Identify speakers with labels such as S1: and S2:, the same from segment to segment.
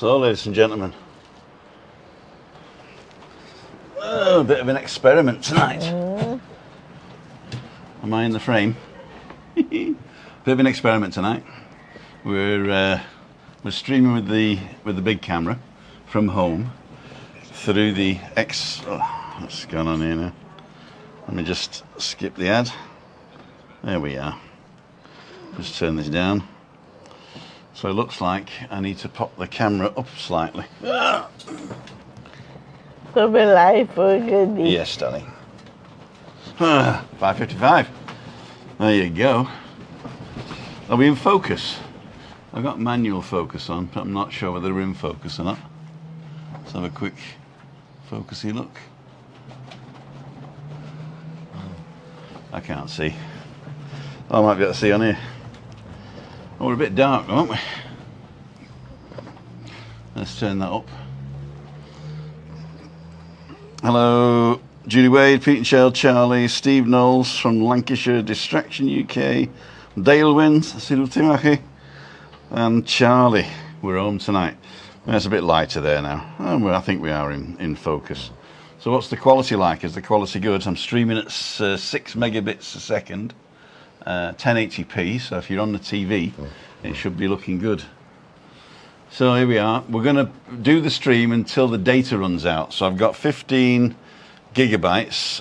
S1: So, ladies and gentlemen, a bit of an experiment tonight. Am I in the frame? Bit of an experiment tonight. We're streaming with the big camera from home through the what's going on here now? Let me just skip the ad. There we are. Just turn this down. So it looks like I need to pop the camera up slightly. Yes, darling. 5:55. There you go. Are we in focus? I've got manual focus on, but I'm not sure whether we're in focus or not. Let's have a quick focusy look. I can't see. I might be able to see on here. Oh, we're a bit dark, aren't we? Let's turn that up. Hello, Judy Wade, Pete and Shell, Charlie, Steve Knowles from Lancashire, Distraction UK, Dale Wins, Cyril Timaki, and Charlie. We're home tonight. It's a bit lighter there now. I think we are in focus. So what's the quality like? Is the quality good? I'm streaming at 6 megabits a second, 1080p, so if you're on the TV, it should be looking good. So here we are. We're going to do the stream until the data runs out. So I've got 15 gigabytes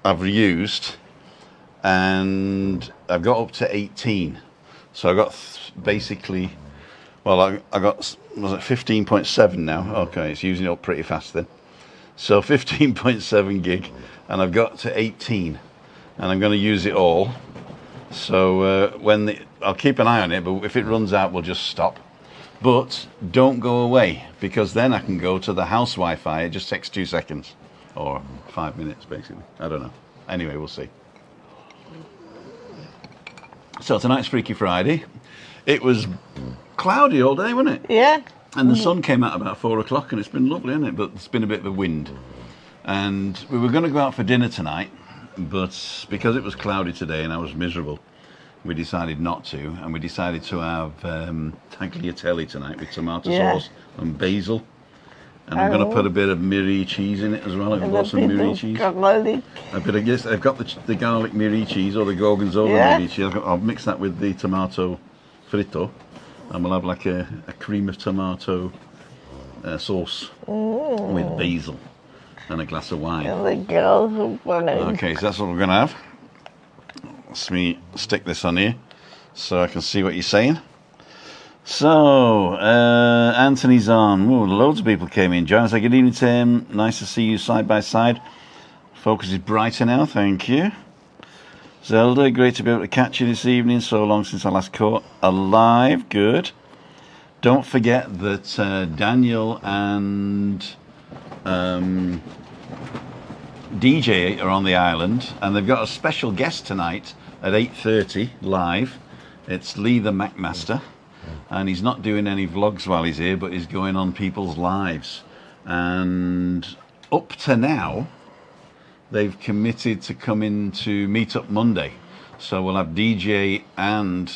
S1: I've used, and I've got up to 18. So I got basically, well, I got, was it 15.7 now? Okay, it's using it up pretty fast then. So 15.7 gig, and I've got to 18, and I'm going to use it all. So I'll keep an eye on it, but if it runs out, we'll just stop. But don't go away, because then I can go to the house Wi-Fi. It just takes 2 seconds, or 5 minutes, basically. I don't know. Anyway, we'll see. So tonight's Freaky Friday. It was cloudy all day, wasn't it?
S2: Yeah.
S1: And the sun came out about 4 o'clock, and it's been lovely, hasn't it? But it's been a bit of a wind. And we were going to go out for dinner tonight, but because it was cloudy today and I was miserable, we decided not to. And we decided to have tagliatelle tonight with tomato sauce and basil. And I'm going to put a bit of Miri cheese in it as well. I've got some Miri cheese.
S2: Garlic.
S1: I've got the garlic Miri cheese, or the gorgonzola Miri cheese. I'll mix that with the tomato fritto. And we'll have like a cream of tomato sauce with basil and a glass of wine.
S2: And the girls are funny.
S1: Okay, so that's what we're going to have. Let me stick this on here so I can see what you're saying. So, Anthony's on. Ooh, loads of people came in. John said, good evening, Tim. Nice to see you side by side. Focus is brighter now, thank you. Zelda, great to be able to catch you this evening. So long since I last caught alive. Good. Don't forget that Daniel and DJ are on the island, and they've got a special guest tonight at 8:30 live. It's Lee the Macmaster, and he's not doing any vlogs while he's here, but he's going on people's lives. And up to now, they've committed to come into Meetup Monday. So we'll have DJ and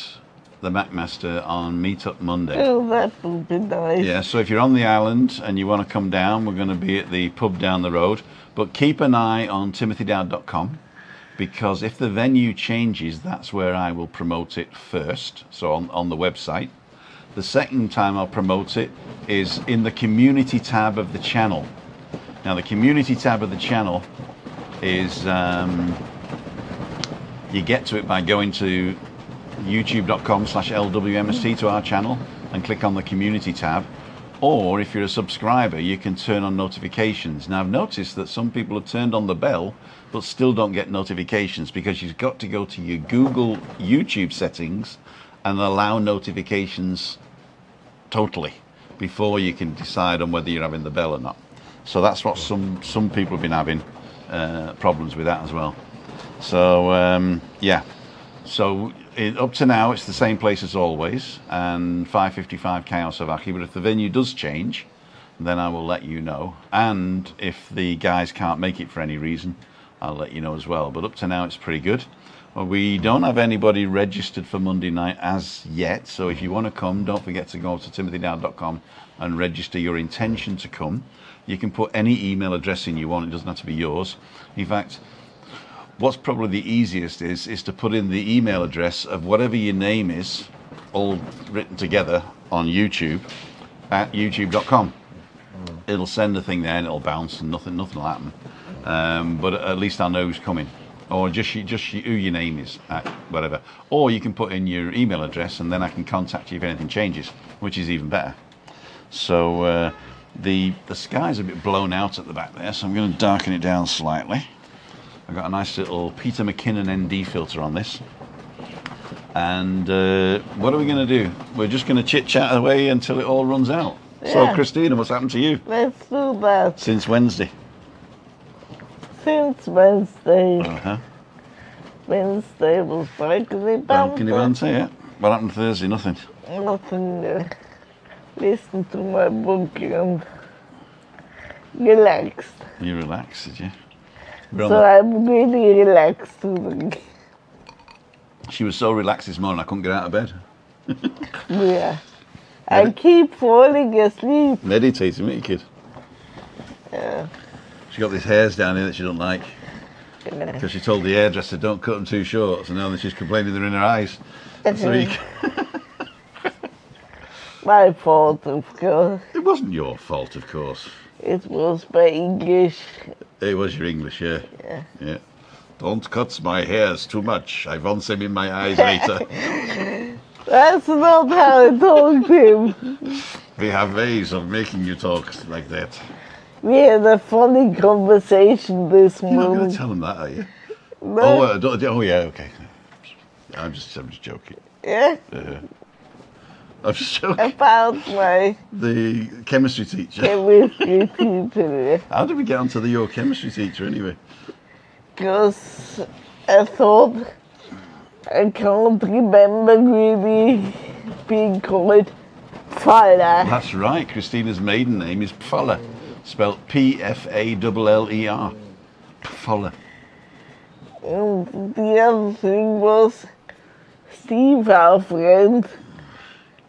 S1: the Macmaster on Meetup Monday.
S2: Oh, that would be nice.
S1: Yeah, so if you're on the island and you want to come down, we're going to be at the pub down the road. But keep an eye on timothydowd.com, because if the venue changes, that's where I will promote it first, so on the website. The second time I'll promote it is in the community tab of the channel. Now, the community tab of the channel is, you get to it by going to youtube.com/LWMST to our channel and click on the community tab. Or if you're a subscriber, you can turn on notifications. Now, I've noticed that some people have turned on the bell but still don't get notifications, because you've got to go to your Google YouTube settings and allow notifications totally before you can decide on whether you're having the bell or not. So that's what some people have been having problems with that as well. So yeah, so up to now it's the same place as always, and 5:55 Kaiosavaki. But if the venue does change, then I will let you know. And if the guys can't make it for any reason, I'll let you know as well. But up to now, it's pretty good. Well, we don't have anybody registered for Monday night as yet. So if you want to come, don't forget to go to timothydowd.com and register your intention to come. You can put any email address in you want. It doesn't have to be yours. In fact, what's probably the easiest is to put in the email address of whatever your name is, all written together on YouTube, at youtube.com. It'll send the thing there and it'll bounce and nothing will happen. But at least I'll know who's coming. Or just who your name is, at whatever. Or you can put in your email address and then I can contact you if anything changes, which is even better. So the sky's a bit blown out at the back there, so I'm going to darken it down slightly. I've got a nice little Peter McKinnon ND filter on this. And what are we going to do? We're just going to chit-chat away until it all runs out.
S2: Yeah.
S1: So, Christina, what's happened to you?
S2: Let's do that.
S1: Since Wednesday?
S2: Since Wednesday.
S1: Uh-huh.
S2: Wednesday was Balcony
S1: Balcony
S2: Banter.
S1: Banter, yeah. What happened Thursday? Nothing.
S2: Nothing. Listen to my book and relaxed.
S1: You relaxed, did you?
S2: So I'm really relaxed today.
S1: She was so relaxed this morning I couldn't get out of bed.
S2: Yeah. I keep falling asleep.
S1: Meditating, ain't you, kid?
S2: Yeah.
S1: She got these hairs down here that she don't like because she told the hairdresser don't cut them too short. So now that she's complaining they're in her eyes. So
S2: My fault, of course.
S1: it wasn't your fault, of course.
S2: It was my English.
S1: It was your English, yeah.
S2: Yeah.
S1: Yeah. Don't cut my hairs too much. I want them in my eyes later.
S2: That's not how I talk to him.
S1: We have ways of making you talk like that.
S2: We had a funny conversation this
S1: You're not going
S2: morning.
S1: to tell them that, are you?
S2: No,
S1: Oh, yeah, okay. I'm just joking.
S2: yeah,
S1: I'm just joking.
S2: about my
S1: The chemistry teacher.
S2: chemistry teacher.
S1: How did we get onto your chemistry teacher anyway?
S2: Because I thought I can't remember really being called Father.
S1: That's right. Christina's maiden name is Pfaller, spelled Pfaller. Pfaller.
S2: And the other thing was Steve, our friend,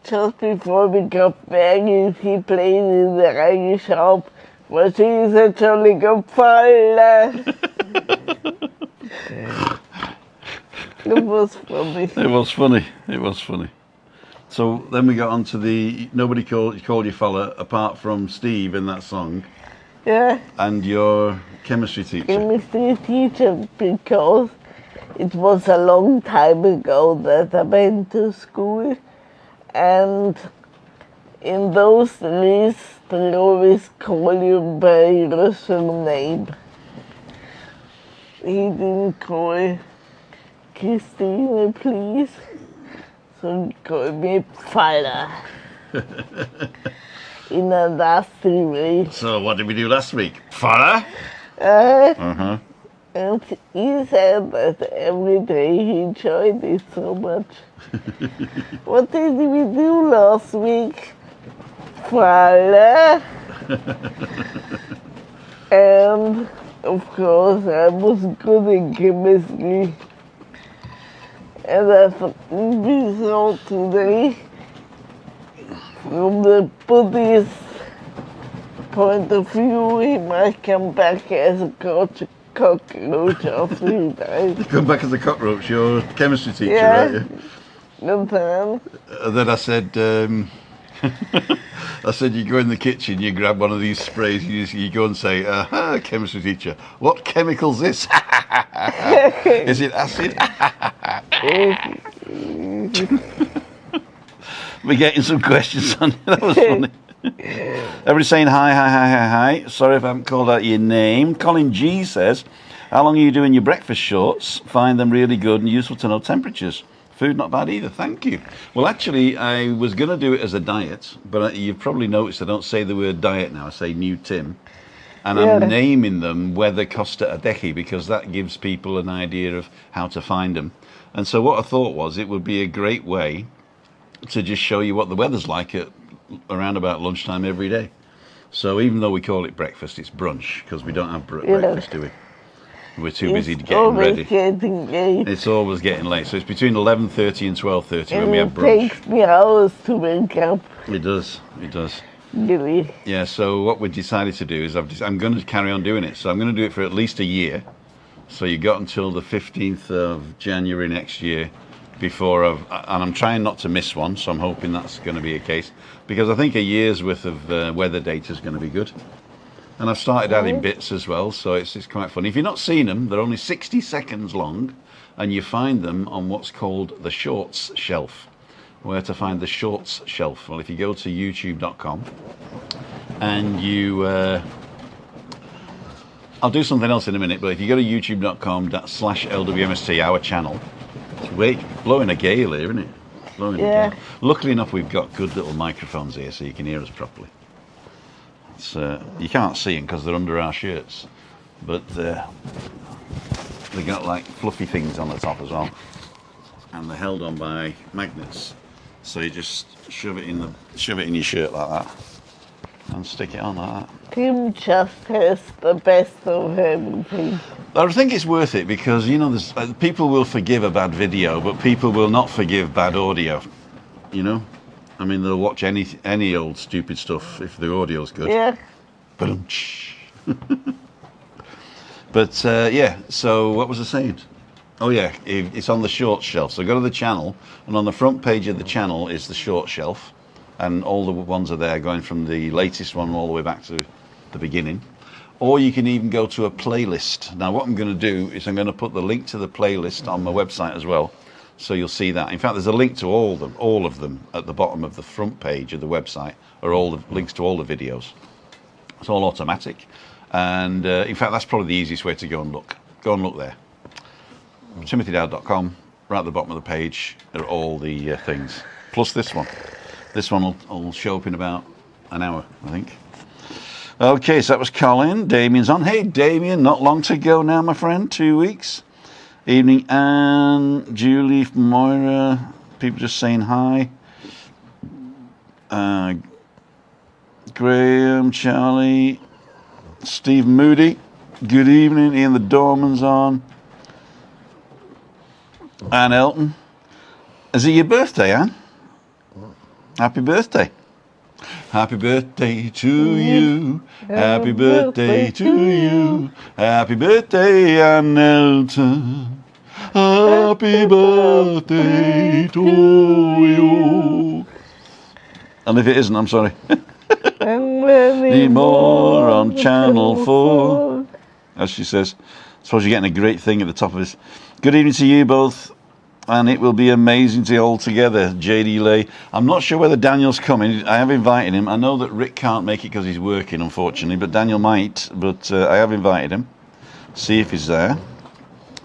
S2: just before we got married, he played in the Irish shop, but he's a jolly good fella. It was funny.
S1: It was funny. It was funny. So then we got onto the nobody called you fella apart from Steve in that song
S2: Yeah,
S1: and your chemistry teacher.
S2: chemistry teacher, because it was a long time ago that I went to school, and in those days they always call you by your surname. He didn't call Christine, please, so he called me Father. In a nasty way.
S1: So what did we do last week? Fella?
S2: Uh, And he said that every day he enjoyed it so much. What did we do last week? Father. And of course I was good in chemistry. And I thought we saw today, from the Buddhist point of view, he might come back as a cockroach after he died.
S1: Come back as a cockroach, your chemistry teacher,
S2: Yeah.
S1: right?
S2: And then,
S1: And then I said, you go in the kitchen, you grab one of these sprays, you go and say, chemistry teacher, what chemical's this? Is it acid? We're getting some questions on it. That was funny. Everybody's saying hi. Sorry if I haven't called out your name. Colin G says, how long are you doing your breakfast shorts? Find them really good and useful to know temperatures. Food not bad either, thank you. Well, actually, I was going to do it as a diet, but you've probably noticed I don't say the word diet now, I say New Tim. And
S2: Yeah.
S1: I'm naming them Weather Costa Adehi because that gives people an idea of how to find them. And so what I thought was it would be a great way to just show you what the weather's like at around about lunchtime every day. So even though we call it breakfast, it's brunch because we don't have breakfast, do we? We're too busy
S2: It's
S1: getting
S2: always
S1: ready.
S2: getting late.
S1: It's always getting late. So it's between 11:30 and 12:30 when
S2: And
S1: we have
S2: it
S1: brunch.
S2: takes me hours to wake up,
S1: It does. It does.
S2: really.
S1: Yeah. So what we decided to do is I'm going to carry on doing it. So I'm going to do it for at least a year. So you got until the 15th of January next year before and I'm trying not to miss one. So I'm hoping that's going to be a case because I think a year's worth of weather data is going to be good. And I've started adding bits as well, so it's quite funny. If you've not seen them, they're only 60 seconds long, and you find them on what's called the Shorts shelf. Where to find the Shorts shelf? Well, if you go to youtube.com and you... I'll do something else in a minute, but if you go to youtube.com/LWMST, our channel, it's blowing a gale here, isn't it? Blowing a gale. Luckily enough, we've got good little microphones here, so you can hear us properly. You can't see them because they're under our shirts, but they got like fluffy things on the top as well, and they're held on by magnets. So you just shove it in your shirt like that, and stick it on like that.
S2: Tim just has the best of everything.
S1: I think it's worth it because there's people will forgive a bad video, but people will not forgive bad audio. I mean, they'll watch any old stupid stuff if the audio's good.
S2: Yeah.
S1: But yeah, so what was I saying? Oh yeah, it's on the short shelf. So go to the channel, and on the front page of the channel is the short shelf, and all the ones are there, going from the latest one all the way back to the beginning. Or you can even go to a playlist. Now what I'm going to do is I'm going to put the link to the playlist on my website as well. So you'll see that. In fact, there's a link to all of them at the bottom of the front page of the website, are all the links to all the videos. It's all automatic. And in fact, that's probably the easiest way to go and look. Go and look there. TimothyDowd.com, right at the bottom of the page are all the things. Plus this one. This one will show up in about an hour, I think. Okay, so that was Colin. Damien's on. Hey, Damien, not long to go now, my friend. 2 weeks. Evening, Anne, Julie, Moira, people just saying hi. Graham, Charlie, Steve Moody, good evening. Ian the Dorman's on. Anne Elton. Is it your birthday, Anne? Happy birthday. Happy birthday to you. Happy birthday to you. Happy birthday, Anne Elton. Happy birthday to you. And if it isn't, I'm sorry. Need more on Channel 4. As she says. I suppose you're getting a great thing at the top of this. Good evening to you both. And it will be amazing to all together. JD Lay. I'm not sure whether Daniel's coming. I have invited him. I know that Rick can't make it because he's working, unfortunately. But Daniel might. But I have invited him. See if he's there.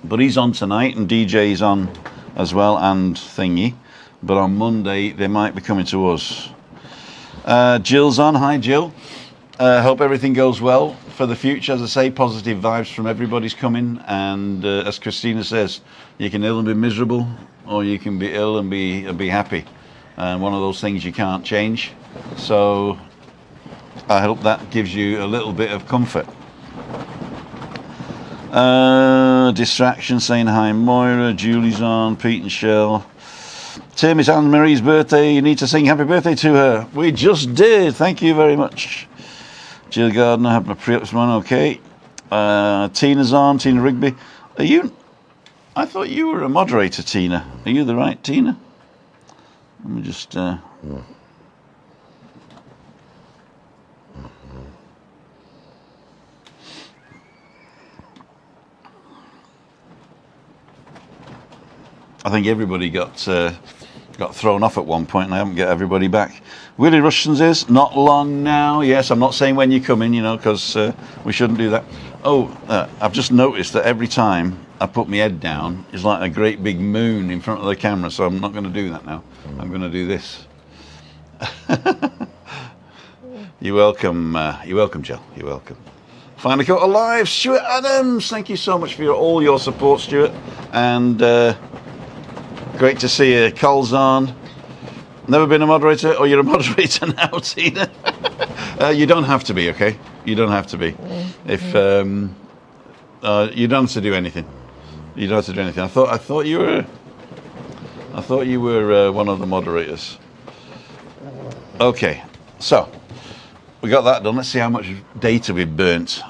S1: But he's on tonight, and DJ's on as well, and Thingy. But on Monday, they might be coming to us. Jill's on. Hi, Jill. Hope everything goes well for the future. As I say, positive vibes from everybody's coming. And as Christina says, you can ill and be miserable, or you can be ill and be happy. And one of those things you can't change. So I hope that gives you a little bit of comfort. Distraction saying hi, Moira. Julie's on. Pete and Shell. Tim, it's Anne Marie's birthday. You need to sing happy birthday to her. We just did. Thank you very much. Jill Gardner, have my pre-ups one. Okay. Tina's on. Tina Rigby. Are you? I thought you were a moderator, Tina. Are you the right Tina? Let me just. I think everybody got thrown off at one point, and I haven't got everybody back. Willie Rushton's is not long now. Yes, I'm not saying when you come in, because we shouldn't do that. Oh, I've just noticed that every time I put my head down, it's like a great big moon in front of the camera. So I'm not going to do that now. I'm going to do this. You're welcome. You're welcome, Jill. You're welcome. Finally caught alive, Stuart Adams. Thank you so much for all your support, Stuart, and. Great to see you. Cole's on. Never been a moderator? Oh, you're a moderator now, Tina. You don't have to be, okay? You don't have to be. If You don't have to do anything. You don't have to do anything. I thought you were. I thought you were one of the moderators. Okay, so we got that done. Let's see how much data we've burnt.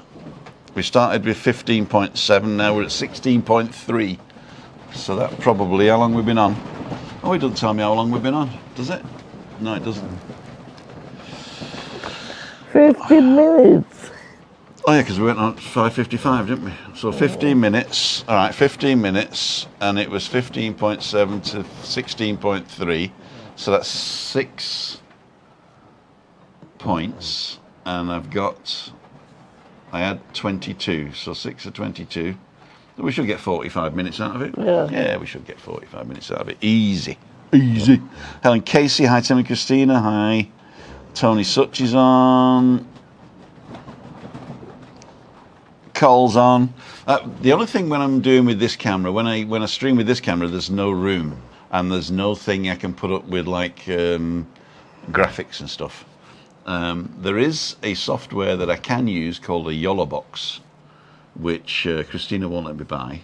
S1: We started with 15.7. Now we're at 16.3. So that probably how long we've been on. Oh, it doesn't tell me how long we've been on, does it? No, it doesn't.
S2: 15 minutes.
S1: Oh yeah, because we went on at 5:55, didn't we? So 15 minutes. All right, 15 minutes, and it was 15.7 to 16.3. So that's 6 points, and I had 22. So 6 to 22. We should get 45 minutes out of it. Yeah, we should get 45 minutes out of it. Easy. Helen Casey, hi. Tim and Christina, hi. Tony Such is on. Cole's on. The only thing when I'm doing with this camera, when I stream with this camera, there's no room and there's no thing I can put up with like graphics and stuff. There is a software that I can use called a YOLO box, which Christina won't let me buy.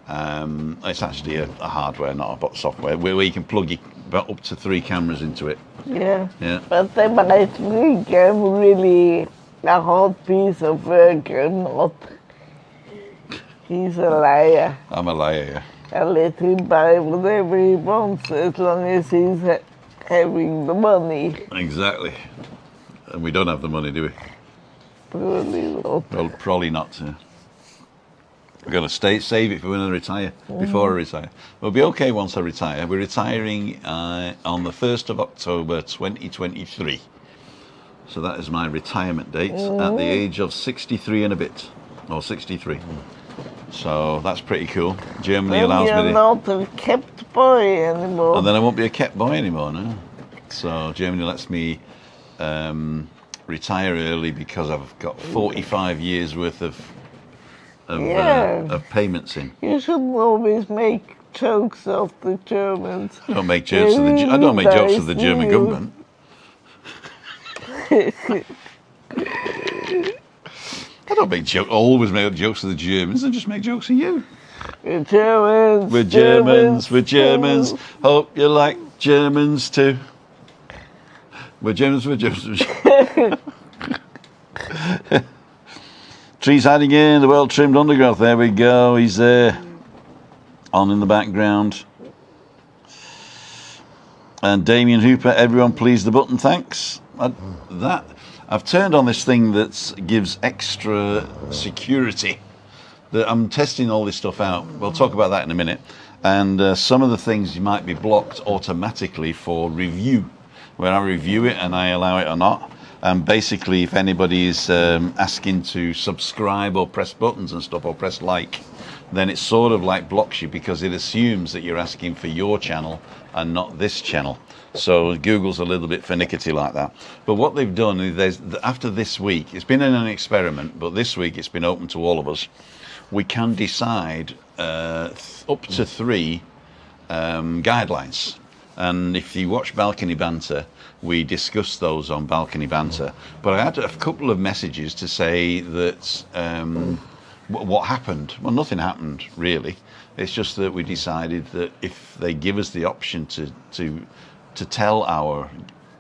S1: It's actually a hardware, not a software, where you can plug about up to 3 cameras into it.
S2: Yeah.
S1: But
S2: they might think I'm really a hard piece of work or not. He's a liar.
S1: I'm a liar, yeah.
S2: I let him buy whatever he wants as long as he's having the money.
S1: Exactly. And we don't have the money, do we?
S2: Probably not.
S1: Well, probably not. We're going to save it for when I retire, before I retire. We'll be okay once I retire. We're retiring on the 1st of October 2023. So that is my retirement date at the age of 63 and a bit, or 63. So that's pretty cool. Germany allows me to...
S2: You're not a kept boy anymore.
S1: And then I won't be a kept boy anymore, no. So Germany lets me retire early because I've got 45 years worth of payments in.
S2: You shouldn't always make jokes of the Germans.
S1: I don't make jokes of the German government. I don't always make jokes of the Germans. I just make jokes of you.
S2: We're Germans.
S1: We're Germans. We're Germans. Hope you like Germans too. We're Germans. We're Germans. Trees hiding in the well-trimmed undergrowth. There we go. He's there, on in the background. And Damien Hooper, everyone please the button, thanks. I've turned on this thing that gives extra security. I'm testing all this stuff out. We'll talk about that in a minute. And some of the things might be blocked automatically for review, where I review it and I allow it or not. And basically, if anybody is asking to subscribe or press buttons and stuff or press like, then it sort of like blocks you because it assumes that you're asking for your channel and not this channel. So Google's a little bit finicky like that. But what they've done is after this week, it's been an experiment, but this week it's been open to all of us. We can decide up to 3 guidelines. And if you watch Balcony Banter, we discussed those on Balcony Banter. But I had a couple of messages to say that what happened. Well, nothing happened, really. It's just that we decided that if they give us the option to tell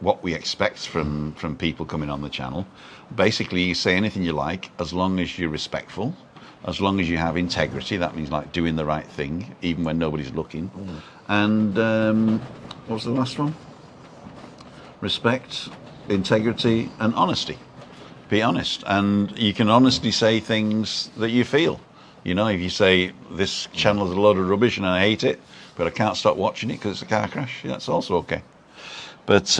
S1: what we expect from people coming on the channel, basically you say anything you like as long as you're respectful, as long as you have integrity. That means like doing the right thing even when nobody's looking. And what was the last one? Respect, integrity and honesty. Be honest, and you can honestly say things that you feel. You know, if you say this channel is a load of rubbish and I hate it, but I can't stop watching it because it's a car crash, that's also okay. But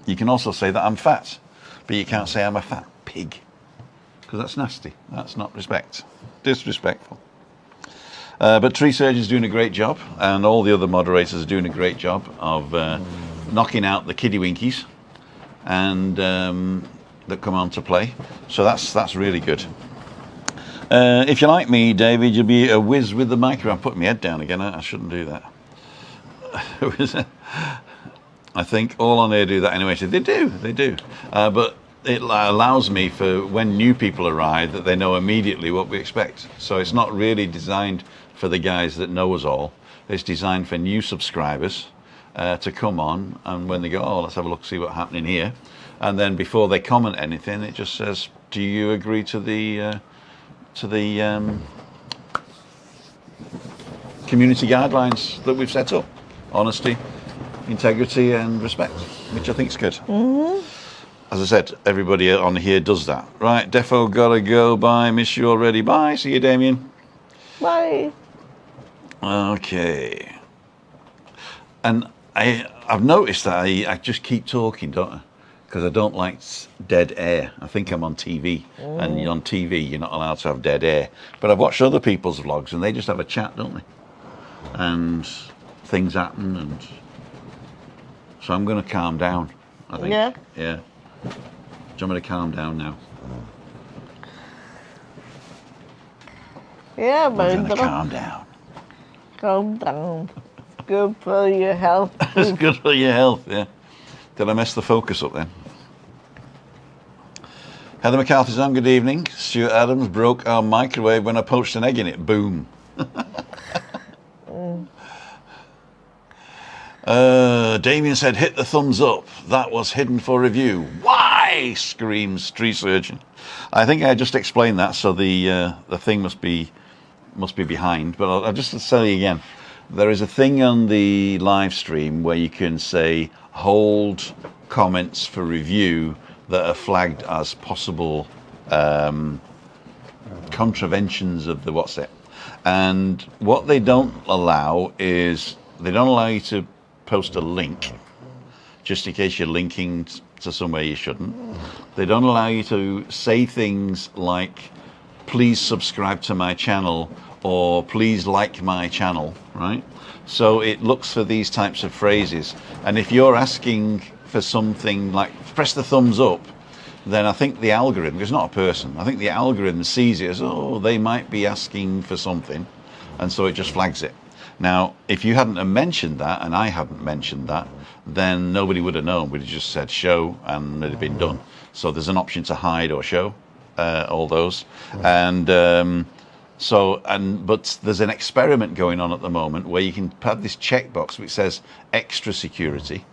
S1: you can also say that I'm fat, but you can't say I'm a fat pig, because that's nasty. That's not respect. Disrespectful. But Tree Surgeon's doing a great job, and all the other moderators are doing a great job of knocking out the kiddie winkies and that come on to play. So that's really good. If you're like me, David, you'll be a whiz with the microphone. I'm putting my head down again. I shouldn't do that. I think all on air do that anyway. So they do. But it allows me for when new people arrive that they know immediately what we expect. So it's not really designed for the guys that know us all. It's designed for new subscribers to come on, and when they go, oh, let's have a look, see what's happening here, and then before they comment anything, it just says, do you agree to the community guidelines that we've set up? Honesty, integrity, and respect, which I think is good.
S2: Mm-hmm.
S1: As I said, everybody on here does that. Right, Defo, gotta go. Bye, miss you already. Bye, see you, Damien.
S2: Bye.
S1: Okay. And I've noticed that I just keep talking, don't I? Because I don't like dead air. I think I'm on TV, and on TV you're not allowed to have dead air. But I've watched other people's vlogs, and they just have a chat, don't they? And things happen, and so I'm going to calm down, I think.
S2: Yeah.
S1: Yeah. Do you want me to calm down now?
S2: Yeah,
S1: I'm
S2: but
S1: going to calm down.
S2: calm down. Good for your health.
S1: It's good for your health, yeah. Did I mess the focus up then? Heather McCarthy's on, good evening. Stuart Adams broke our microwave when I poached an egg in it. Boom. Damien said, hit the thumbs up. That was hidden for review. Why? Screams Street Surgeon. I think I just explained that, so the thing must be behind. But I'll just say again, there is a thing on the live stream where you can say, hold comments for review that are flagged as possible contraventions of the WhatsApp. And what they don't allow is, they don't allow you to post a link, just in case you're linking to somewhere you shouldn't. They don't allow you to say things like, please subscribe to my channel, or please like my channel, right? So it looks for these types of phrases. And if you're asking for something like, press the thumbs up, then I think the algorithm, it's not a person, I think the algorithm sees it as, oh, they might be asking for something, and so it just flags it. Now, if you hadn't have mentioned that, and I hadn't mentioned that, then nobody would have known. We'd have just said show, and it'd have been done. So there's an option to hide or show all those. And but there's an experiment going on at the moment where you can have this checkbox which says extra security,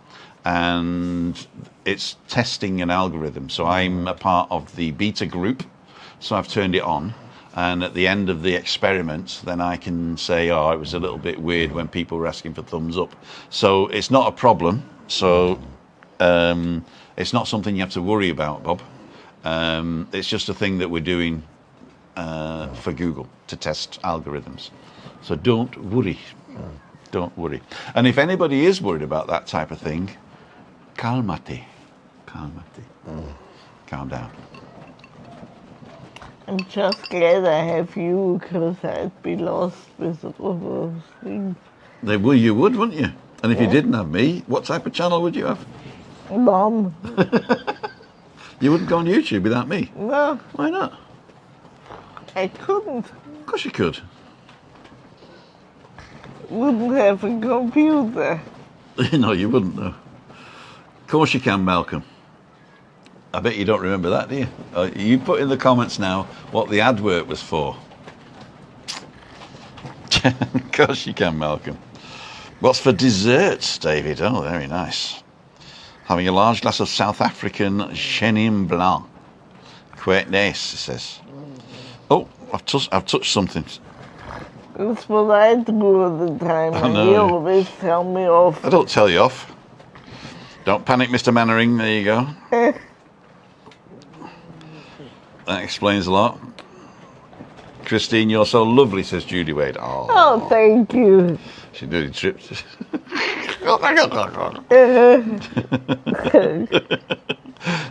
S1: and it's testing an algorithm. So I'm a part of the beta group, so I've turned it on. And at the end of the experiment, then I can say, oh, it was a little bit weird when people were asking for thumbs up. So it's not a problem. So it's not something you have to worry about, Bob. It's just a thing that we're doing for Google to test algorithms. So don't worry. Don't worry. And if anybody is worried about that type of thing, calmate. Calmate. Calm down.
S2: I'm just glad I have you, because I'd be lost with all those things.
S1: You would, wouldn't you? And if you didn't have me, what type of channel would you have?
S2: Mom.
S1: You wouldn't go on YouTube without me?
S2: No,
S1: Why not?
S2: I couldn't.
S1: Of course you could.
S2: Wouldn't have a computer.
S1: No, you wouldn't, though. Of course you can, Malcolm. I bet you don't remember that, do you? You put in the comments now what the advert was for. Of course you can, Malcolm. What's for desserts, David? Oh, very nice. Having a large glass of South African Chenin Blanc. Quite nice, it says. Oh, I've touched something.
S2: That's what I do all the time.
S1: I
S2: And
S1: know.
S2: you always tell me off.
S1: I don't tell you off. Don't panic, Mr. Mannering. There you go. That explains a lot. Christine, you're so lovely, says Judy Wade.
S2: Oh, thank you.
S1: She really tripped.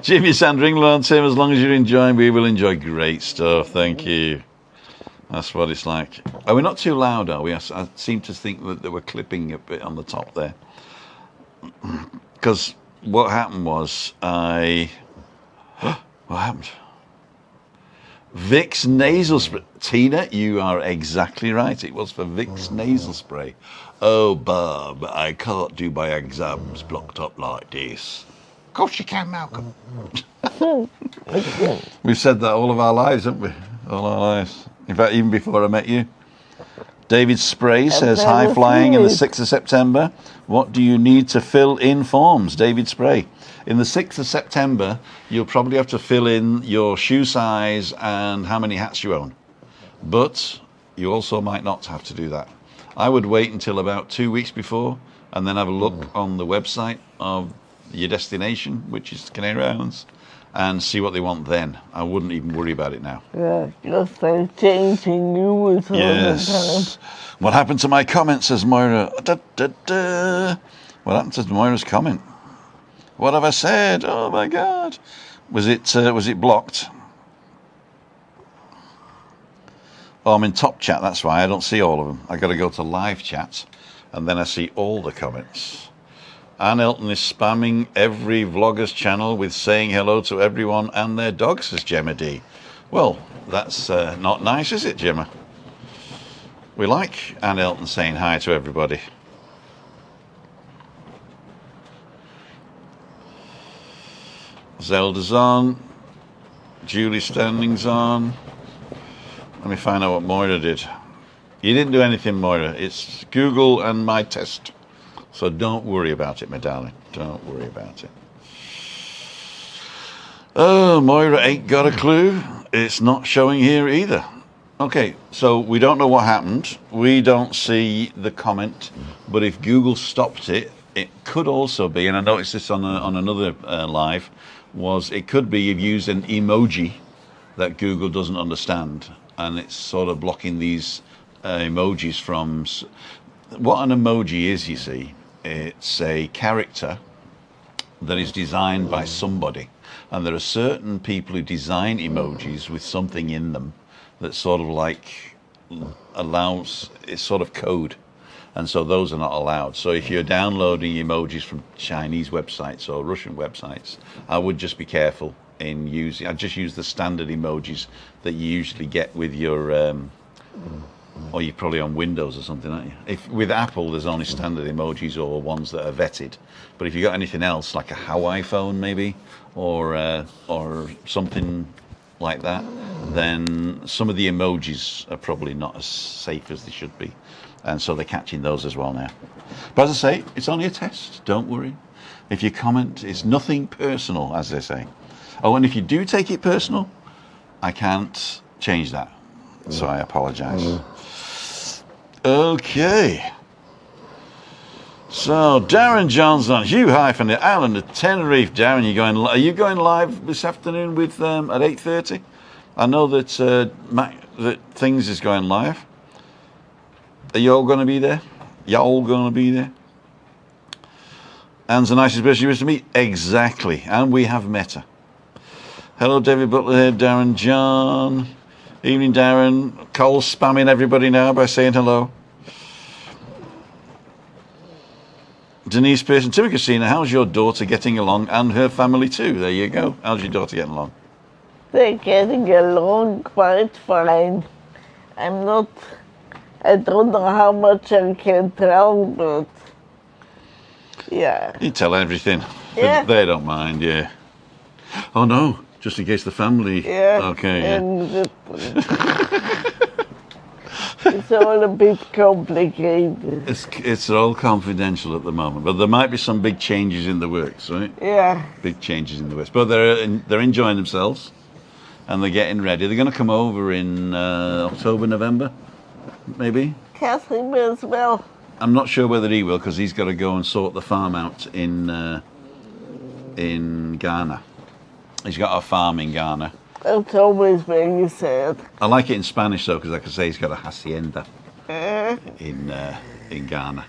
S1: Jimmy Sandra, England, Tim, as long as you're enjoying, we will enjoy. Great stuff, thank you. That's what it's like. Are we not too loud, are we? I seem to think that we're clipping a bit on the top there. Because what happened was what happened? Vicks nasal spray. Tina, you are exactly right. It was for Vicks nasal spray. Oh, Bob, I can't do my exams blocked up like this. Of course you can, Malcolm. We've said that all of our lives, haven't we? All our lives. In fact, even before I met you. David Spray says, high flying in the 6th of September. What do you need to fill in forms? David Spray. In the 6th of September, you'll probably have to fill in your shoe size and how many hats you own. But you also might not have to do that. I would wait until about 2 weeks before and then have a look on the website of your destination, which is Canary Islands, and see what they want then. I wouldn't even worry about it now.
S2: Yeah, just like changing rules all the time.
S1: What happened to my comment, says Moira. What happened to Moira's comment? What have I said? Oh my God. Was it blocked? Oh, I'm in top chat, that's why. I don't see all of them. I got to go to live chat, and then I see all the comments. Anne Elton is spamming every vlogger's channel with saying hello to everyone and their dogs, says Gemma D. Well, that's not nice, is it, Gemma? We like Anne Elton saying hi to everybody. Zelda's on. Julie Standing's on. Let me find out what Moira did. You didn't do anything, Moira. It's Google and my test. So don't worry about it, my darling. Don't worry about it. Oh, Moira ain't got a clue. It's not showing here either. Okay, so we don't know what happened. We don't see the comment. But if Google stopped it, it could also be, and I noticed this on another live, was it could be you've used an emoji that Google doesn't understand. And it's sort of blocking these emojis from... What an emoji is, you see, it's a character that is designed by somebody. And there are certain people who design emojis with something in them that sort of like allows, it's sort of code. And so those are not allowed. So if you're downloading emojis from Chinese websites or Russian websites, I would just be careful in using, I just use the standard emojis that you usually get with your, or you're probably on Windows or something, aren't you? If with Apple, there's only standard emojis or ones that are vetted. But if you got anything else, like a Hawaii phone maybe, or something like that, then some of the emojis are probably not as safe as they should be. And so they're catching those as well now. But as I say, it's only a test, don't worry. If you comment, it's nothing personal, as they say. Oh, and if you do take it personal, I can't change that. So I apologize. Okay. So Darren Johnson, Hugh High from the island of Tenerife. Darren, are you going live this afternoon with at 8:30? I know that that Things is going live. Are you all going to be there? Y'all going to be there? Anne's the nicest person you wish to meet. Exactly. And we have met her. Hello, David Butler here, Darren John. Evening, Darren. Cole's spamming everybody now by saying hello. Denise Pearson, Timmy Christina, how's your daughter getting along and her family too? There you go. How's your daughter getting along?
S2: They're getting along quite fine. I don't know how much I can tell, but yeah.
S1: You tell everything.
S2: Yeah.
S1: They don't mind, yeah. Oh no, just in case the family...
S2: Yeah.
S1: Okay, yeah.
S2: It's all a bit complicated.
S1: It's all confidential at the moment, but there might be some big changes in the works, right?
S2: Yeah.
S1: Big changes in the works. But they're enjoying themselves, and they're getting ready. They're going to come over in October, November, maybe?
S2: Catherine as well.
S1: I'm not sure whether he will, because he's got to go and sort the farm out in Ghana. He's got a farm in Ghana.
S2: That's always very sad.
S1: I like it in Spanish though, because I can say he's got a hacienda in Ghana,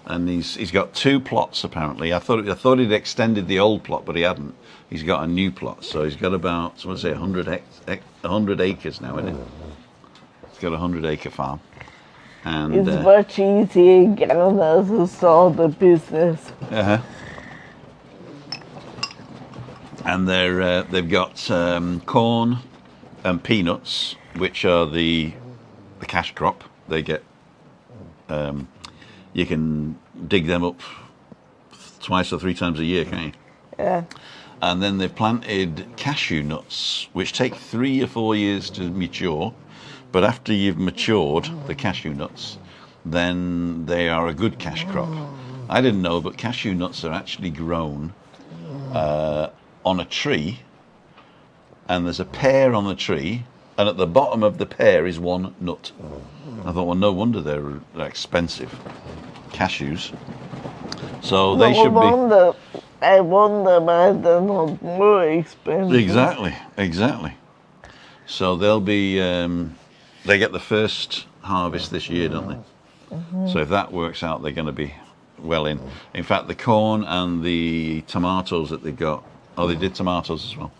S1: and he's got 2 plots apparently. I thought he'd extended the old plot, but he hadn't. He's got a new plot, so he's got about 100 acres now, isn't it? He's got a 100-acre farm, and
S2: it's much easier in Ghana to start a business.
S1: And they've got corn and peanuts, which are the cash crop. They get you can dig them up 2 or 3 times a year, can't you?
S2: Yeah.
S1: and then they've planted cashew nuts, which take 3 or 4 years to mature. But after you've matured the cashew nuts, then they are a good cash crop. I didn't know, but cashew nuts are actually grown on a tree, and there's a pear on the tree, and at the bottom of the pear is one nut. I thought, well, no wonder they're expensive, cashews. So they should be...
S2: I wonder why they're not more expensive.
S1: Exactly. So they'll be... they get the first harvest this year, don't they? Mm-hmm. So if that works out, they're going to be well in. In fact, the corn and the tomatoes that they got... Oh, they did tomatoes as well.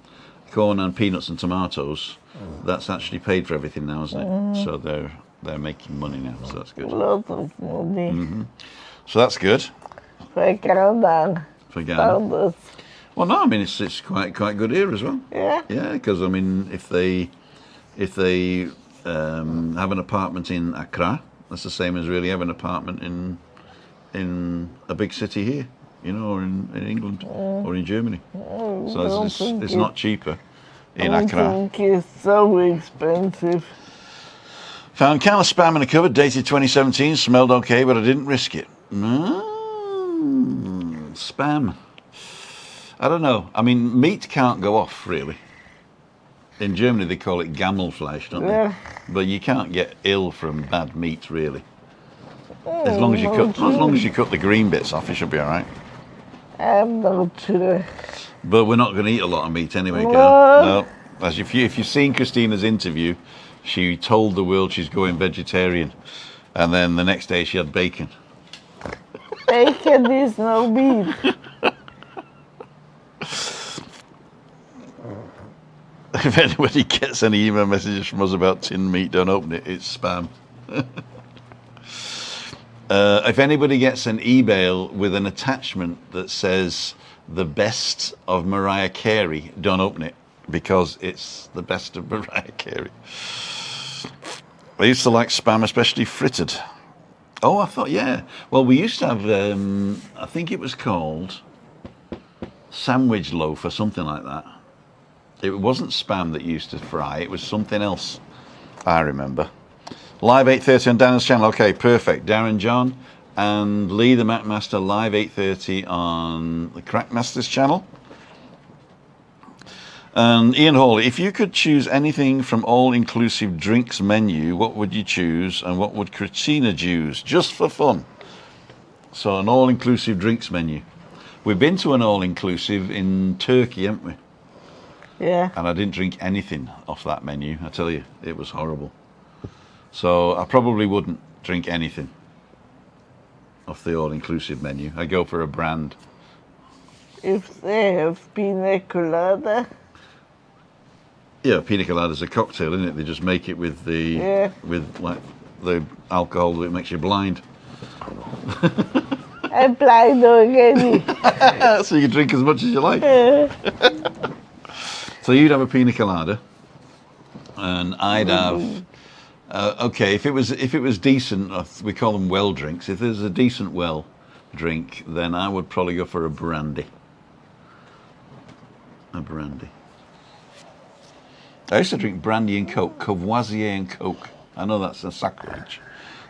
S1: Corn and peanuts and tomatoes, that's actually paid for everything now, isn't it? So they're making money now, so that's good.
S2: Lots of money.
S1: Mm-hmm. So that's good.
S2: For Ghana.
S1: For Ghana. Well, no, I mean it's quite good here as well.
S2: Yeah.
S1: Yeah, because I mean if they have an apartment in Accra, that's the same as really having an apartment in a big city here, you know, or in England or in Germany. So it's not cheaper in Accra.
S2: I think it's so expensive.
S1: Found can of spam in a cupboard, dated 2017, smelled okay, but I didn't risk it. Spam. I don't know. I mean, meat can't go off, really. In Germany, they call it Gammelfleisch, don't they? But you can't get ill from bad meat, really. As long as you cut the green bits off, it should be all right.
S2: I'm not sure.
S1: But we're not going to eat a lot of meat anyway, girl. No. As if you've seen Christina's interview, she told the world she's going vegetarian, and then the next day she had bacon.
S2: Bacon is no meat.
S1: If anybody gets any email messages from us about tinned meat, don't open it. It's spam. If anybody gets an email with an attachment that says the best of Mariah Carey, don't open it, because it's the best of Mariah Carey. I used to like spam, especially frittered. Oh, I thought, yeah. Well, we used to have, I think it was called sandwich loaf or something like that. It wasn't spam that you used to fry, it was something else, I remember. Live 8:30 on Darren's channel. Okay, perfect. Darren, John, and Lee the Macmaster, live 8:30 on the Craicmaster's channel. And Ian Hawley, if you could choose anything from all-inclusive drinks menu, what would you choose, and what would Christina choose, just for fun? So an all-inclusive drinks menu. We've been to an all-inclusive in Turkey, haven't we?
S2: Yeah.
S1: And I didn't drink anything off that menu, I tell you, it was horrible. So I probably wouldn't drink anything off the all-inclusive menu. I go for a brand.
S2: If they have pina colada.
S1: Yeah, pina colada is a cocktail, isn't it? They just make it with the with like the alcohol that makes you blind.
S2: I'm blind already.
S1: So you can drink as much as you like. So you'd have a pina colada, and I'd have. Okay, if it was decent, we call them well drinks. If there's a decent well drink, then I would probably go for a brandy. A brandy. I used to drink brandy and Coke, Courvoisier and Coke. I know that's a sacrilege,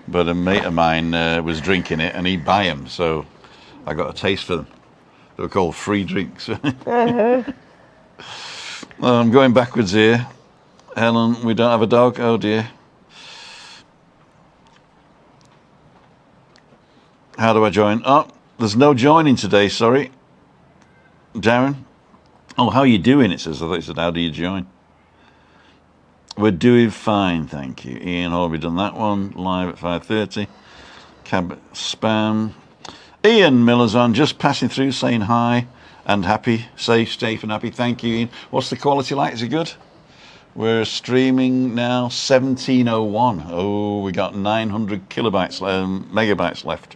S1: but a mate of mine was drinking it, and he'd buy them, so I got a taste for them. They were called free drinks. Well, I'm going backwards here. Helen, we don't have a dog. Oh dear. How do I join? Oh, there's no joining today, sorry. Darren? Oh, how are you doing? It says. I thought it said, how do you join? We're doing fine, thank you. Ian Hall, we've done that one. Live at 5:30. Cab spam. Ian Miller's on, just passing through, saying hi and happy. Safe and happy. Thank you, Ian. What's the quality like? Is it good? We're streaming now, 1701. Oh, we got 900 kilobytes, megabytes left.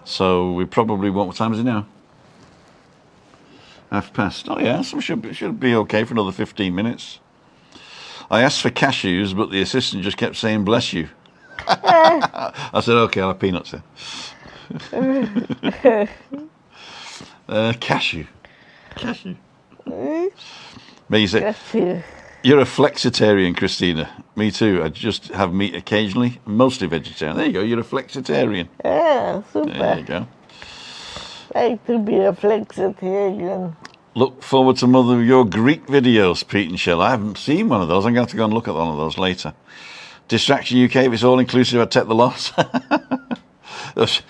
S1: So we probably won't. What time is it now? 1:30. Oh yeah, so we should be okay for another 15 minutes. I asked for cashews, but the assistant just kept saying, bless you. I said, okay, I'll have peanuts then. Cashew. But you say,
S2: That's it.
S1: you're a flexitarian, Christina. Me too. I just have meat occasionally, mostly vegetarian. There you go, you're a flexitarian.
S2: Yeah, super.
S1: There you go.
S2: Like to be a flexitarian.
S1: Look forward to more of your Greek videos, Pete and Shell. I haven't seen one of those. I'm going to have to go and look at one of those later. Distraction UK, if it's all-inclusive, I'd take the loss. I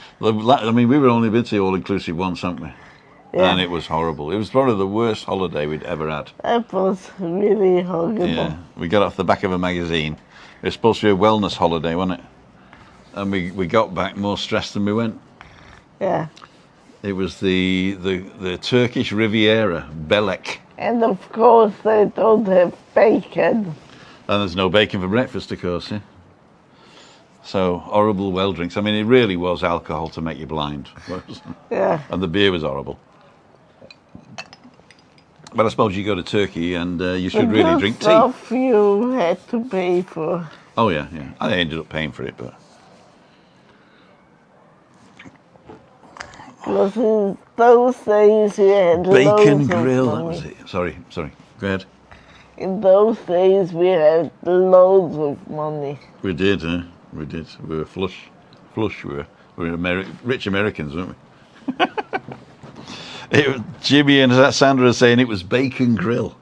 S1: mean, we were only been to all-inclusive once, haven't we?
S2: Yeah.
S1: And it was horrible. It was probably the worst holiday we'd ever had.
S2: That was really horrible.
S1: Yeah, we got off the back of a magazine. It was supposed to be a wellness holiday, wasn't it? And we got back more stressed than we went.
S2: Yeah.
S1: It was the Turkish Riviera, Belek.
S2: And of course they don't have bacon.
S1: And there's no bacon for breakfast, of course, yeah. So, horrible well drinks. I mean, it really was alcohol to make you blind.
S2: Yeah.
S1: And the beer was horrible. But I suppose you go to Turkey and you should really drink tea.
S2: Stuff you had to pay for.
S1: Oh, yeah, yeah. I ended up paying for it, but...
S2: Because in those days we had
S1: Bacon
S2: loads
S1: grill,
S2: of
S1: that
S2: money.
S1: was it. Sorry. Go ahead.
S2: In those days we had loads of money.
S1: We did, huh? We did. We were flush. We were rich Americans, weren't we? Jimmy and Sandra are saying it was bacon grill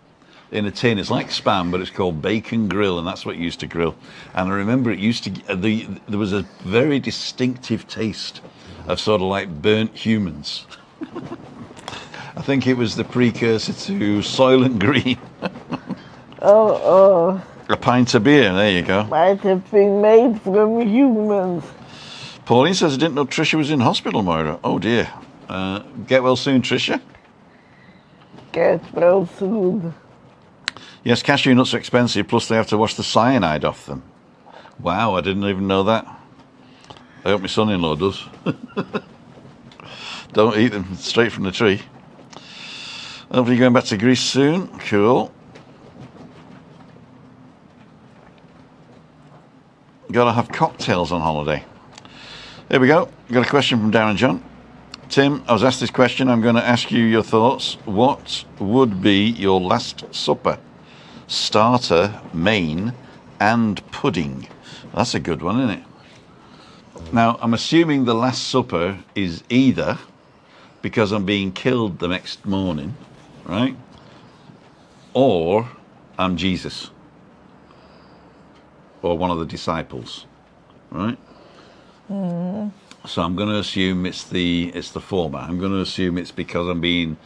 S1: in a tin. It's like Spam, but it's called bacon grill, and that's what it used to grill. And I remember it used to... there was a very distinctive taste of sort of like burnt humans. I think it was the precursor to Soylent Green.
S2: Oh.
S1: A pint of beer, there you go.
S2: Might have been made from humans.
S1: Pauline says, I didn't know Tricia was in hospital, Moira. Oh dear. Get well soon, Tricia.
S2: Get well soon.
S1: Yes, cashew nuts are expensive, plus they have to wash the cyanide off them. Wow, I didn't even know that. I hope my son-in-law does. Don't eat them straight from the tree. Hopefully you're going back to Greece soon. Cool. Got to have cocktails on holiday. Here we go. Got a question from Darren John. Tim, I was asked this question. I'm going to ask you your thoughts. What would be your last supper? Starter, main, and pudding. That's a good one, isn't it? Now, I'm assuming the last supper is either because I'm being killed the next morning, right? Or I'm Jesus. Or one of the disciples, right? Mm. So I'm going to assume it's the former. I'm going to assume it's because I'm being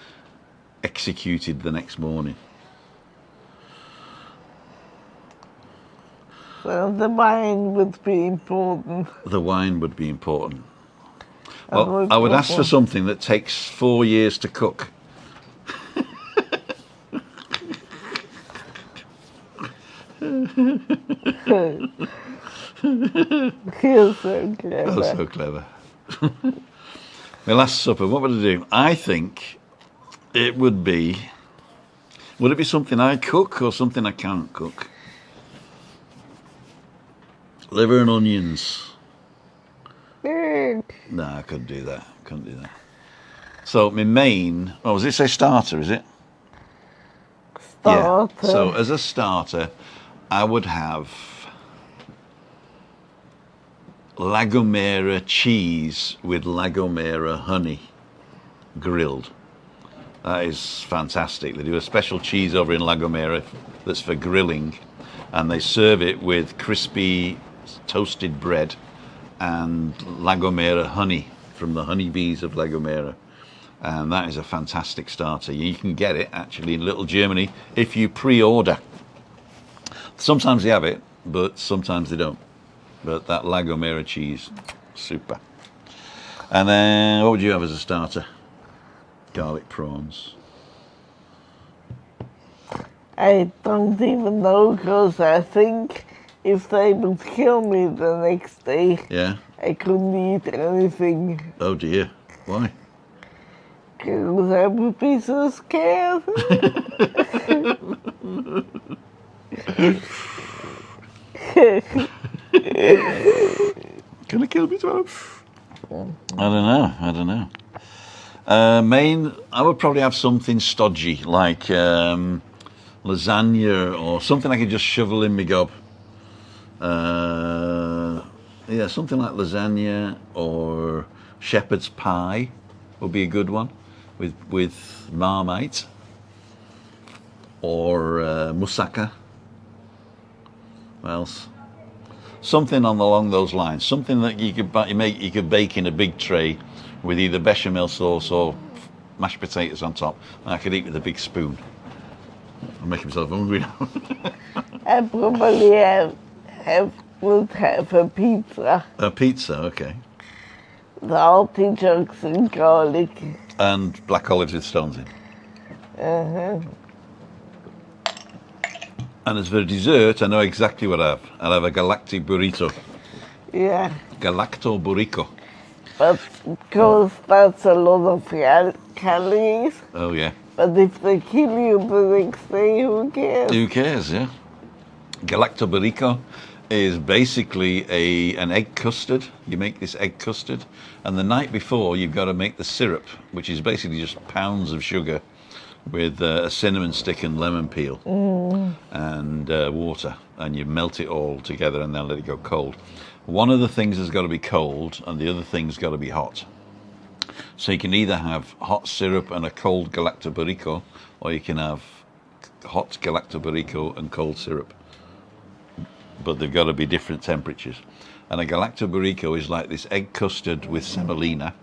S1: executed the next morning.
S2: Well, the wine would be important.
S1: The wine would be important. Well, I would ask for something that takes 4 years to cook.
S2: You're so clever.
S1: Oh, so clever. My last supper, what would I do? I think it would be... Would it be something I cook or something I can't cook? Liver and onions. No, I couldn't do that. So my main... Oh, was it say starter, is it?
S2: Starter.
S1: Yeah. So as a starter, I would have La Gomera cheese with La Gomera honey grilled. That is fantastic. They do a special cheese over in La Gomera that's for grilling, and they serve it with crispy toasted bread and La Gomera honey from the honeybees of La Gomera. And that is a fantastic starter. You can get it actually in Little Germany if you pre-order. Sometimes they have it, but sometimes they don't. But that La Gomera cheese, super. And then, what would you have as a starter? Garlic prawns.
S2: I don't even know, because I think if they would kill me the next day,
S1: Yeah?
S2: I couldn't eat anything.
S1: Oh dear. Why?
S2: Because I would be so scared.
S1: Gonna kill me too? I don't know. Main, I would probably have something stodgy, like lasagna or something I could just shovel in my gob. Yeah, something like lasagna or shepherd's pie would be a good one with Marmite, or moussaka. What else? Something along those lines. Something that you could bake in a big tray with either bechamel sauce or mashed potatoes on top, and I could eat with a big spoon. I'm making myself hungry now.
S2: I probably would have a pizza.
S1: A pizza, okay.
S2: The artichokes and garlic.
S1: And black olives with stones in.
S2: Uh-huh.
S1: And as for dessert, I know exactly what I have. I'll have a galactic burrito.
S2: Yeah.
S1: Galacto burrito.
S2: But because that's a lot of calories.
S1: Oh, yeah.
S2: But if they kill you the next day, who cares?
S1: Who cares, yeah. Galacto burrito is basically an egg custard. You make this egg custard, and the night before you've got to make the syrup, which is basically just pounds of sugar with a cinnamon stick and lemon peel and water, and you melt it all together and then let it go cold. One of the things has got to be cold and the other thing's got to be hot. So you can either have hot syrup and a cold galacto burrito, or you can have hot galacto burrito and cold syrup. But they've got to be different temperatures. And a galacto burrito is like this egg custard with semolina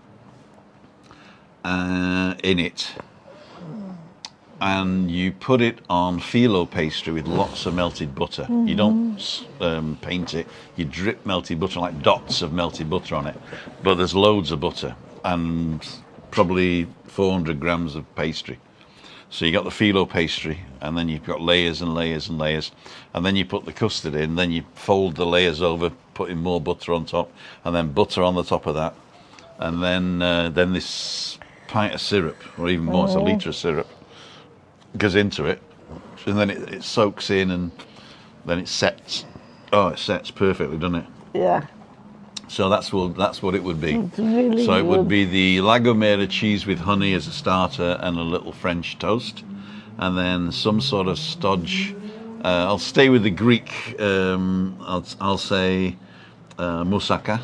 S1: in it. And you put it on phyllo pastry with lots of melted butter. You don't paint it. You drip melted butter, like dots of melted butter on it. But there's loads of butter and probably 400 grams of pastry. So you got the phyllo pastry, and then you've got layers and layers and layers. And then you put the custard in, then you fold the layers over, putting more butter on top, and then butter on the top of that. And then this pint of syrup, or even more, it's a litre of syrup, goes into it, and then it soaks in, and then it sets. Oh, it sets perfectly, doesn't it?
S2: Yeah.
S1: So that's what it would be.
S2: It's really
S1: So it would
S2: good.
S1: be the La Gomera cheese with honey as a starter and a little French toast, and then some sort of stodge. I'll stay with the Greek. I'll say moussaka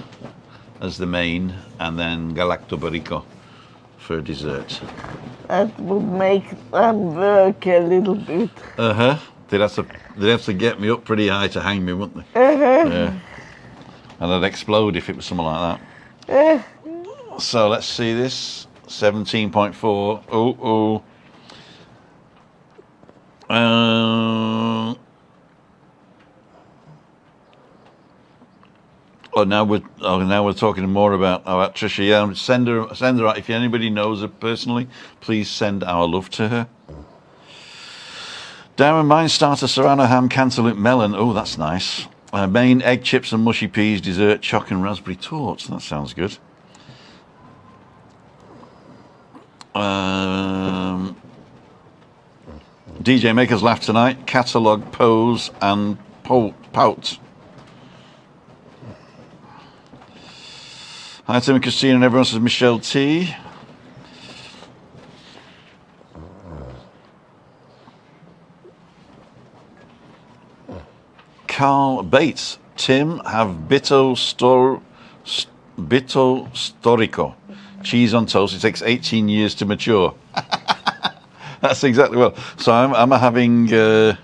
S1: as the main, and then galacto burrito for dessert.
S2: That would make them work a little bit.
S1: They'd have to get me up pretty high to hang me, wouldn't they? Yeah. And I'd explode if it was something like that. So let's see this. 17.4. Now we're talking more about Trisha. Yeah, send her out. If anybody knows her personally, please send our love to her. Darren, mine starter, serrano ham, cantaloupe, melon. Oh, that's nice. Main, egg chips and mushy peas. Dessert, choc and raspberry torts. That sounds good. DJ, make us laugh tonight. Catalogue, pose and pout. Hi, Tim and Christine, and everyone says Michelle T. Carl Bates. Tim, have bitto storico. Cheese on toast. It takes 18 years to mature. That's exactly well. So I'm having bitto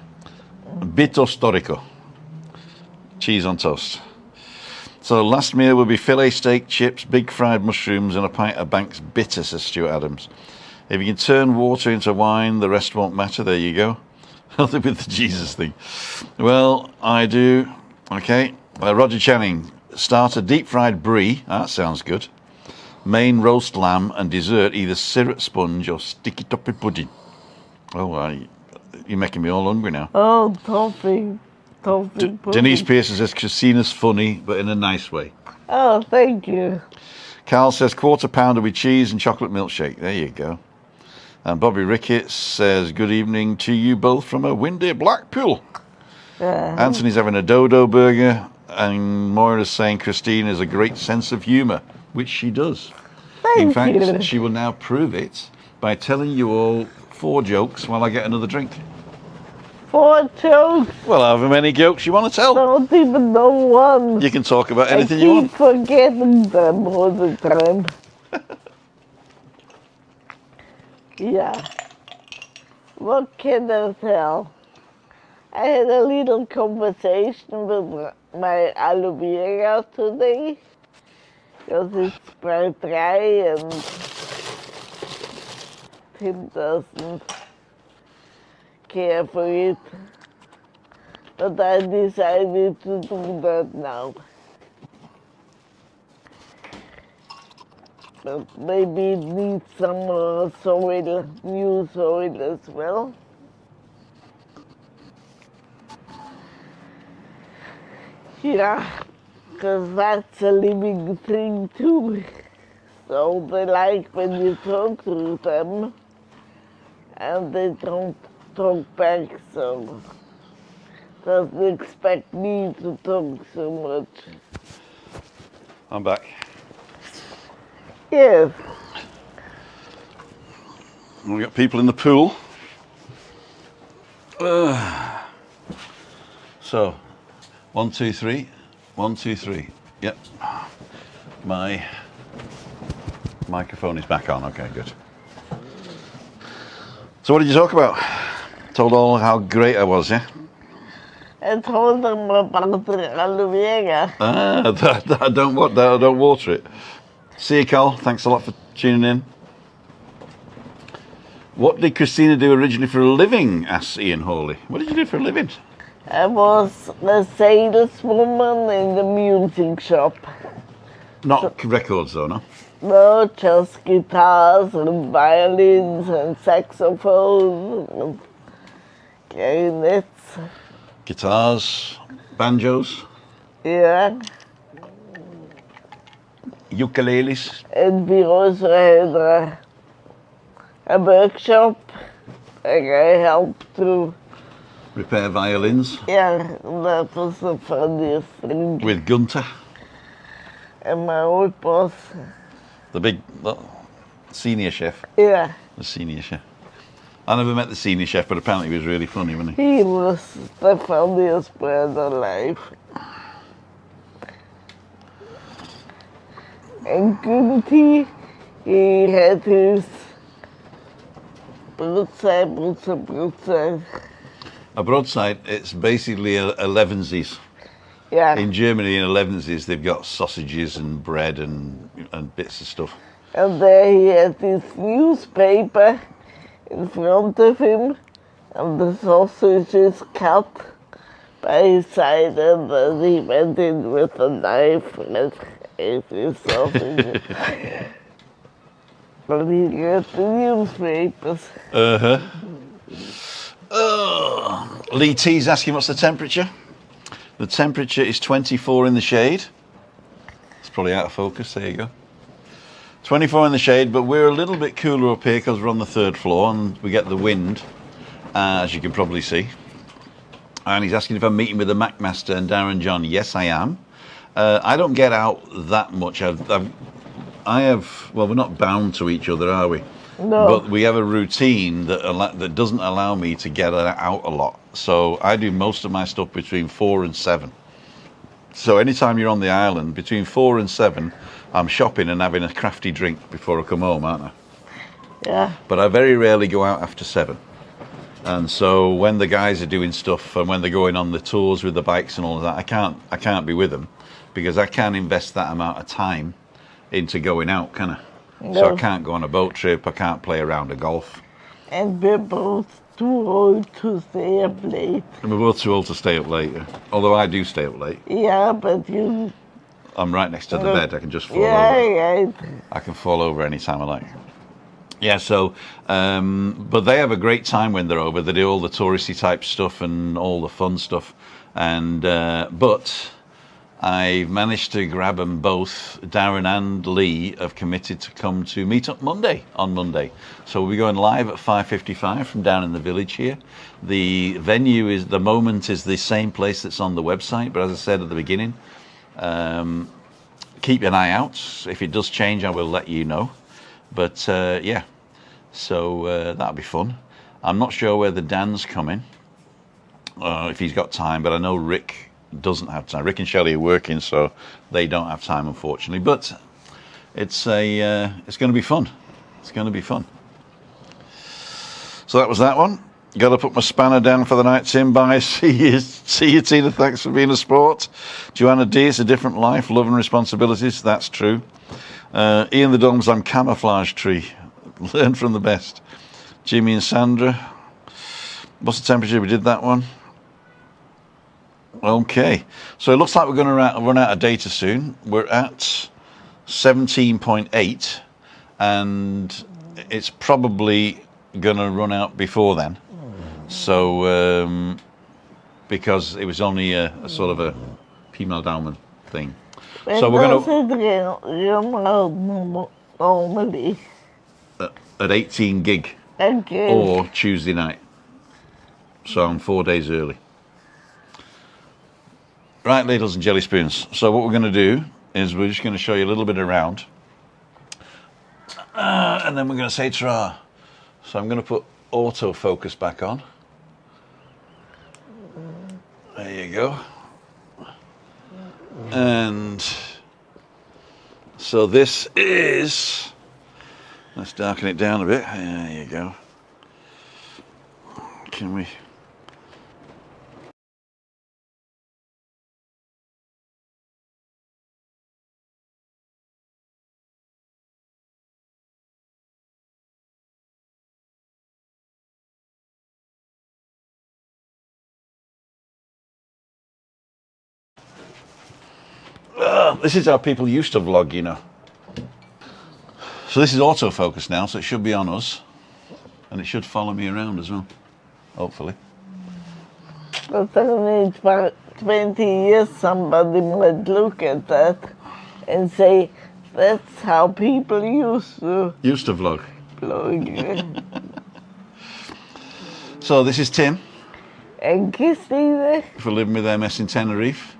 S1: storico. Cheese on toast. So last meal will be fillet steak, chips, big fried mushrooms, and a pint of Banks bitter, says Stuart Adams. If you can turn water into wine, the rest won't matter. There you go. Nothing with the Jesus thing. Well, I do. Okay. Roger Channing. Starter, deep fried brie. That sounds good. Main, roast lamb, and dessert, either syrup sponge or sticky toffee pudding. Oh, you're making me all hungry now.
S2: Oh, toffee pudding.
S1: Denise Pearson says Christina's funny, but in a nice way.
S2: Oh, thank you.
S1: Carl says quarter pounder with cheese and chocolate milkshake. There you go. And Bobby Ricketts says good evening to you both from a windy Blackpool. Anthony's having a dodo burger, and Moira's saying Christine has a great sense of humour, which she does. In
S2: Thank
S1: fact,
S2: you.
S1: she will now prove it by telling you all 4 jokes while I get another drink.
S2: 4 jokes.
S1: Well, however many jokes you want to tell.
S2: Don't even know one.
S1: You can talk about anything
S2: I
S1: you
S2: keep
S1: want.
S2: forgetting them all the time. Yeah. What can I tell? I had a little conversation with my aloe vera today because it's quite dry and Tim doesn't care for it. But I decided to do that now. But maybe it needs some soil, new soil as well. Yeah, because that's a living thing too. So they like when you talk to them and they don't talk back, so doesn't expect me to talk so much.
S1: I'm back.
S2: Yes.
S1: We've got people in the pool. So, 1, 2, 3. 1, 2, 3. Yep. My microphone is back on. Okay, good. So what did you talk about? Told all how great I was, yeah?
S2: I told them about the aloe vera.
S1: I don't water it. See you, Carl. Thanks a lot for tuning in. What did Christina do originally for a living? Asked Ian Hawley. What did you do for a living?
S2: I was a saleswoman in the music shop.
S1: Not records, though, no?
S2: No, just guitars and violins and saxophones and clarinets.
S1: Guitars, banjos,
S2: Yeah.
S1: ukuleles.
S2: And we also had a workshop where I helped to,
S1: Repair violins
S2: yeah, that was the funniest thing.
S1: with Gunter,
S2: And my old boss,
S1: the big senior chef.
S2: yeah,
S1: The senior chef. I never met the senior chef, but apparently he was really funny, wasn't he?
S2: he was the funniest man alive. And Günti, he had his broadside.
S1: A broadside, it's basically a Levensies.
S2: Yeah.
S1: In Germany, in Levensies, they've got sausages and bread and bits of stuff.
S2: And there he had this newspaper in front of him, and the sausage is cut by his side, and then he went in with a knife and ate his sausage. But he got the newspapers.
S1: Lee T's asking what's the temperature. The temperature is 24 in the shade. It's probably out of focus. There you go. 24 in the shade, but we're a little bit cooler up here because we're on the 3rd floor and we get the wind, as you can probably see. And he's asking if I'm meeting with the Craicmaster and Darren John. Yes, I am. I don't get out that much. I have. Well, we're not bound to each other, are we?
S2: No.
S1: But we have a routine that doesn't allow me to get out a lot. So I do most of my stuff between 4 and 7. So anytime you're on the island, between 4 and 7, I'm shopping and having a crafty drink before I come home, aren't I?
S2: Yeah.
S1: But I very rarely go out after 7. And so when the guys are doing stuff and when they're going on the tours with the bikes and all of that, I can't be with them because I can't invest that amount of time into going out, can I?
S2: No.
S1: So I can't go on a boat trip, I can't play a round of golf.
S2: And we're both too old to stay up late.
S1: And we're both too old to stay up late, although I do stay up late.
S2: Yeah, but you...
S1: I'm right next to the bed, I can just fall over.
S2: Yeah.
S1: I can fall over anytime I like. Yeah, so, but they have a great time when they're over. They do all the touristy type stuff and all the fun stuff. And but I've managed to grab them both. Darren and Lee have committed to come to Meetup on Monday. So we'll be going live at 5:55 from down in the village here. The venue is, the moment is the same place that's on the website. But as I said at the beginning, keep an eye out. If it does change, I will let you know. But yeah, so that'll be fun. I'm not sure whether Dan's coming, if he's got time, but I know Rick doesn't have time. Rick and Shelley are working, so they don't have time, unfortunately. But it's going to be fun. It's going to be fun. So that was that one. Got to put my spanner down for the night, Tim. Bye. See you, Tina. Thanks for being a sport. Joanna D, it's a different life, love and responsibilities. That's true. Ian the Doms, I'm camouflage tree. Learn from the best. Jimmy and Sandra. What's the temperature? We did that one. Okay. So it looks like we're going to run out of data soon. We're at 17.8, and it's probably going to run out before then. So, because it was only a sort of a female Daumen thing. So we're going to
S2: normally
S1: at 18 gig
S2: again.
S1: or Tuesday night. So I'm 4 days early. Right, ladles and jelly spoons. So what we're going to do is we're just going to show you a little bit around, and then we're going to say tra. So I'm going to put autofocus back on. There you go. And so this is, let's darken it down a bit. There you go. Can we? This is how people used to vlog, you know. So this is autofocus now, so it should be on us, and it should follow me around as well, hopefully.
S2: But in 20 years somebody might look at that and say, that's how people used to
S1: vlog.
S2: vlog.
S1: So this is Tim.
S2: And Christina.
S1: For living with MS in Tenerife.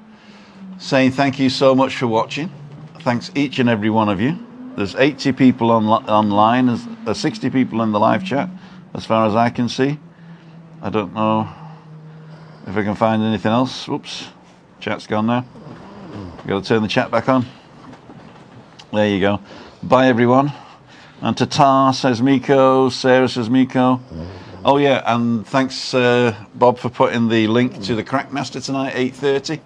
S1: Saying thank you so much for watching. Thanks each and every one of you. There's 80 people online. There's 60 people in the live chat, as far as I can see. I don't know if I can find anything else. Whoops, chat's gone now. Got to turn the chat back on. There you go. Bye everyone. And ta-ta, says Miko. Sarah says Miko. Oh yeah, and thanks Bob for putting the link to the Craicmaster tonight, 8:30.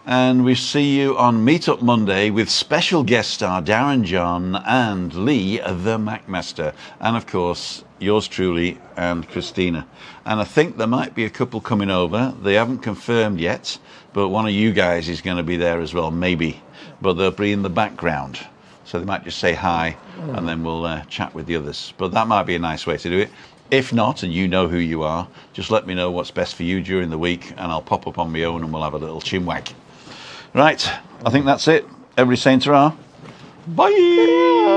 S1: And we see you on Meetup Monday with special guest star Darren John and Lee the Macmaster, and of course yours truly and Christina. And I think there might be a couple coming over. They haven't confirmed yet, but one of you guys is going to be there as well, maybe, but they'll be in the background, so they might just say hi and then we'll chat with the others. But that might be a nice way to do it. If not, and you know who you are, just let me know what's best for you during the week, and I'll pop up on my own and we'll have a little chinwag. Right, I think that's it. Everybody saying ta-ra. Bye!